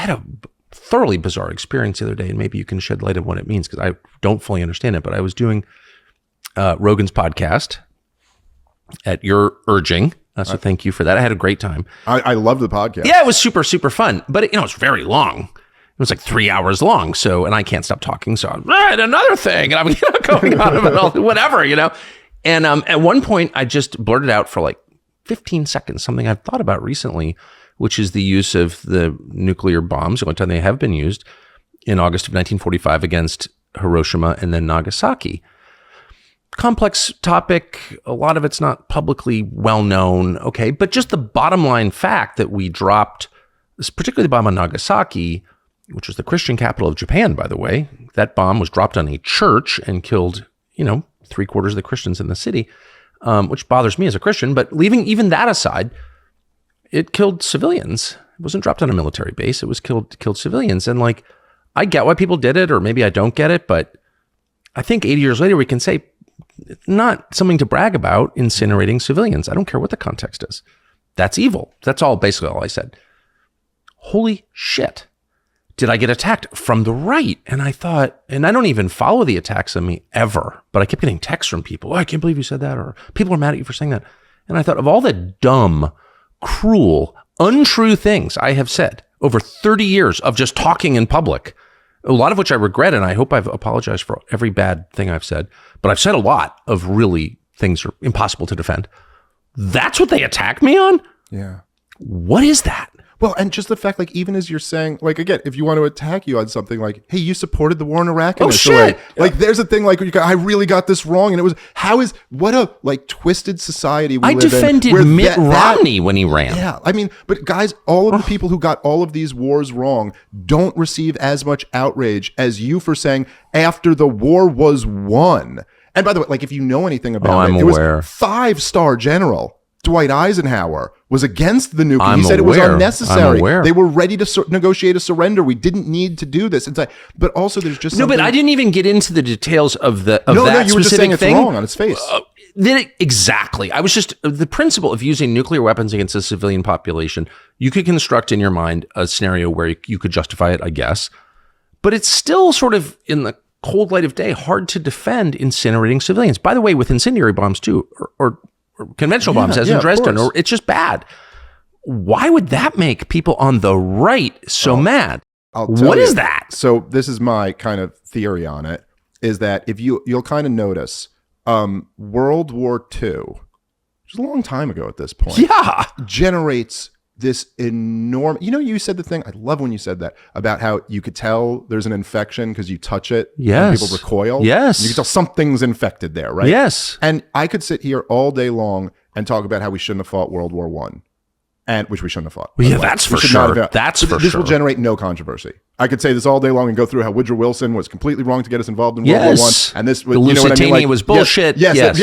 had a thoroughly bizarre experience the other day, and maybe you can shed light on what it means, because I don't fully understand it. But I was doing Rogan's podcast at your urging. So thank you for that. I had a great time. I love the podcast. Yeah, it was super, super fun. But it's very long. It was like 3 hours long. So, and I can't stop talking. So I'm another thing. And I'm going on about whatever, And at one point, I just blurted out for like 15 seconds something I've thought about recently, which is the use of the nuclear bombs, the only time they have been used, in August of 1945 against Hiroshima and then Nagasaki. Complex topic. A lot of it's not publicly well known. Okay. But just the bottom line fact that we dropped, particularly the bomb on Nagasaki, which was the Christian capital of Japan, by the way, that bomb was dropped on a church and killed, 3/4 of the Christians in the city, which bothers me as a Christian. But leaving even that aside, it killed civilians. It wasn't dropped on a military base. It was killed civilians. And I get why people did it, or maybe I don't get it, but I think 80 years later, we can say it's not something to brag about, incinerating civilians. I don't care what the context is. That's evil. That's basically all I said. Holy shit. Did I get attacked from the right? And I thought, and I don't even follow the attacks on me ever, but I kept getting texts from people. I can't believe you said that. Or people are mad at you for saying that. And I thought, of all the dumb, cruel, untrue things I have said over 30 years of just talking in public, a lot of which I regret, and I hope I've apologized for every bad thing I've said, but I've said a lot of really things are impossible to defend. That's what they attack me on? Yeah. What is that? Well, and just the fact, even as you're saying, again, if you want to attack you on something like, hey, you supported the war in Iraq. Oh, shit. There's a thing I really got this wrong. And it was, what a twisted society we live in. I defended Mitt Romney when he ran. Yeah. But guys, all of the people who got all of these wars wrong don't receive as much outrage as you for saying after the war was won. And by the way, if you know anything about it, aware. Was 5-star general Dwight Eisenhower was against the nuke. He said it was unnecessary. I'm aware. They were ready to negotiate a surrender. We didn't need to do this. But also there's just but I didn't even get into the details of that you were specific just saying thing. It's wrong on its face. Exactly. I was just, the principle of using nuclear weapons against a civilian population, you could construct in your mind a scenario where you could justify it, I guess. But it's still sort of, in the cold light of day, hard to defend incinerating civilians. By the way, with incendiary bombs too, or conventional bombs, as in Dresden, or it's just bad. Why would that make people on the right so mad? What is that? So this is my kind of theory on it, is that if you'll kind of notice, World War II, which is a long time ago at this point, generates this enormous, you said the thing, I love when you said that, about how you could tell there's an infection because you touch it. Yes. And people recoil. Yes. You can tell something's infected there, right? Yes. And I could sit here all day long and talk about how we shouldn't have fought World War I. Which we shouldn't have fought. Well, yeah, that's for sure. This will generate no controversy. I could say this all day long and go through how Woodrow Wilson was completely wrong to get us involved in World War I. And this, the Lusitania was bullshit. Yes.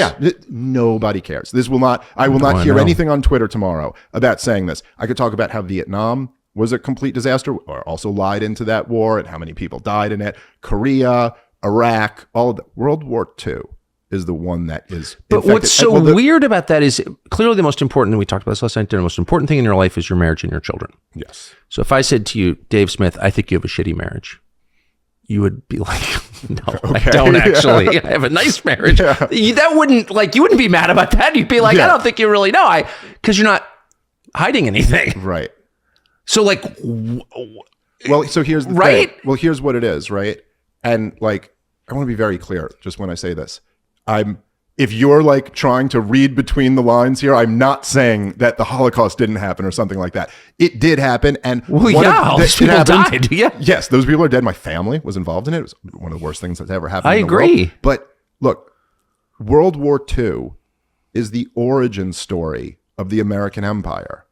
Nobody cares. This will not. I will not hear anything on Twitter tomorrow about saying this. I could talk about how Vietnam was a complete disaster, or also lied into that war, and how many people died in it. Korea, Iraq, all of that. World War II is the one that is But infected. what's so weird about that is clearly the most important, and we talked about this last night, the most important thing in your life is your marriage and your children. Yes. So if I said to you, Dave Smith, I think you have a shitty marriage, you would be like, no, I don't actually. I have a nice marriage. That wouldn't, you wouldn't be mad about that. You'd be like, I don't think you really know. Because you're not hiding anything. Right. So well, so here's the right? thing. Well, here's what it is, right? And I want to be very clear just when I say this. If you're trying to read between the lines here, I'm not saying that the Holocaust didn't happen or something like that. It did happen. And all those people died. Yeah. Yes, those people are dead. My family was involved in it. It was one of the worst things that's ever happened. I agree. World. But look, World War II is the origin story of the American empire.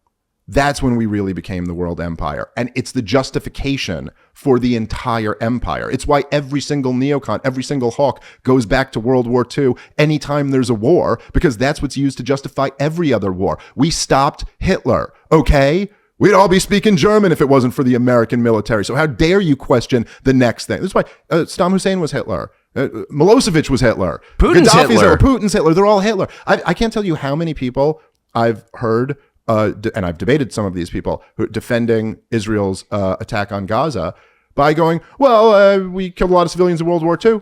That's when we really became the world empire. And it's the justification for the entire empire. It's why every single neocon, every single hawk goes back to World War II anytime there's a war, because that's what's used to justify every other war. We stopped Hitler, okay? We'd all be speaking German if it wasn't for the American military. So how dare you question the next thing? That's why Saddam Hussein was Hitler. Milosevic was Hitler. Putin's Hitler. Putin's Hitler. They're all Hitler. I can't tell you how many people I've heard and I've debated some of these people who defending Israel's attack on Gaza by going, well, we killed a lot of civilians in World War II,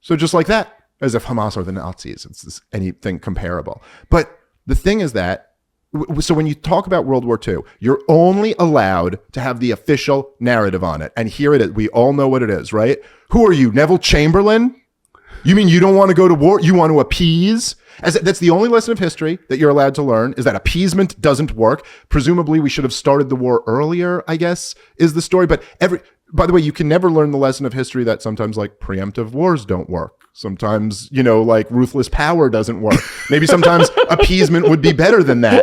so just like that, as if Hamas are the Nazis. It's anything comparable. But the thing is that, so when you talk about World War II, you're only allowed to have the official narrative on it. And here it is. We all know what it is, right? Who are you, Neville Chamberlain? You mean you don't want to go to war? You want to appease? That's the only lesson of history that you're allowed to learn, is that appeasement doesn't work. Presumably, we should have started the war earlier, I guess, is the story. But by the way, you can never learn the lesson of history that sometimes like preemptive wars don't work. Sometimes, like ruthless power doesn't work. Maybe sometimes appeasement would be better than that,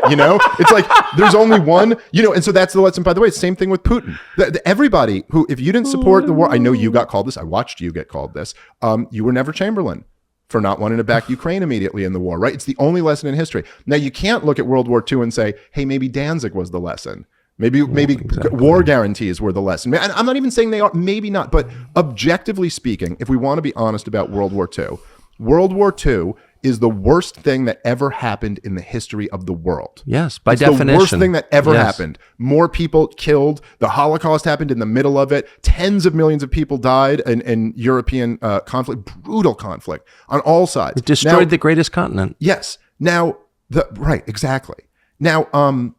It's like there's only one, and so that's the lesson. By the way, same thing with Putin. Everybody who, if you didn't support the war, I know you got called this. I watched you get called this. You were never Chamberlain for not wanting to back Ukraine immediately in the war, right? It's the only lesson in history. Now, you can't look at World War II and say, hey, maybe Danzig was the lesson. Maybe exactly. War guarantees were the lesson. And I'm not even saying they are, maybe not. But objectively speaking, if we want to be honest about World War II is the worst thing that ever happened in the history of the world. Yes, by definition. The worst thing that ever happened. More people killed. The Holocaust happened in the middle of it. Tens of millions of people died in European conflict, brutal conflict on all sides. It destroyed the greatest continent. Yes. Now, right, exactly. Now,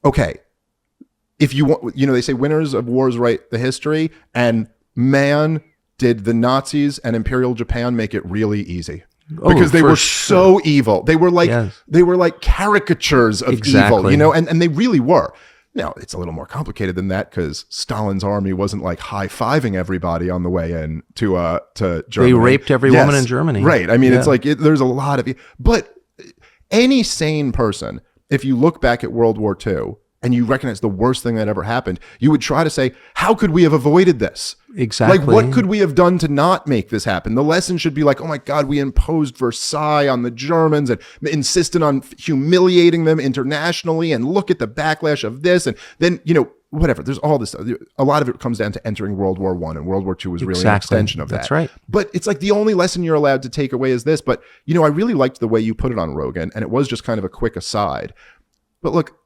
okay. If you want, they say winners of wars write the history, and man, did the Nazis and Imperial Japan make it really easy. Because they were so evil. They were like caricatures of evil, and they really were. Now, it's a little more complicated than that, because Stalin's army wasn't like high-fiving everybody on the way in to Germany. They raped every woman in Germany. Right. I mean, it's like there's a lot of, but any sane person, if you look back at World War II, and you recognize the worst thing that ever happened, you would try to say, how could we have avoided this? Exactly. Like, what could we have done to not make this happen? The lesson should be like, oh my God, we imposed Versailles on the Germans and insisted on humiliating them internationally, and look at the backlash of this. And then, whatever, there's all this stuff. A lot of it comes down to entering World War I, and World War II was really an extension of that. That's right. But it's like the only lesson you're allowed to take away is this. But, I really liked the way you put it on Rogan, and it was just kind of a quick aside. But look,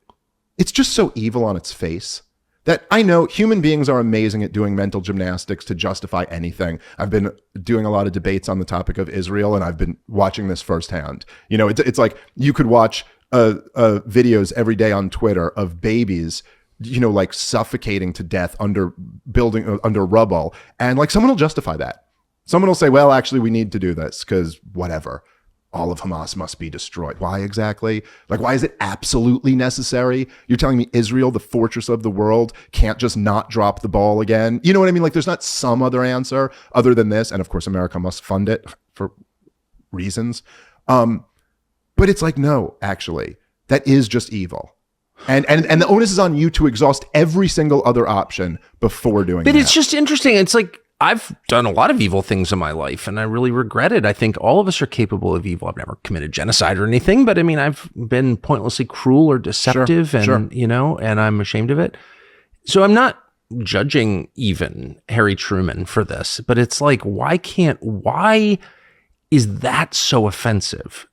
it's just so evil on its face that I know human beings are amazing at doing mental gymnastics to justify anything. I've been doing a lot of debates on the topic of Israel, and I've been watching this firsthand. It's like you could watch videos every day on Twitter of babies, like suffocating to death under rubble. And like someone will justify that. Someone will say, well, actually, we need to do this because whatever. All of Hamas must be destroyed. Why exactly? Like, why is it absolutely necessary? You're telling me Israel, the fortress of the world, can't just not drop the ball again? You know what I mean? Like, there's not some other answer other than this. And of course, America must fund it for reasons. But it's like, no, actually, that is just evil. And the onus is on you to exhaust every single other option before doing that. But it's just interesting. It's like, I've done a lot of evil things in my life, and I really regret it. I think all of us are capable of evil. I've never committed genocide or anything, but I mean, I've been pointlessly cruel or deceptive, and I'm ashamed of it. So I'm not judging even Harry Truman for this, but it's like, why is that so offensive?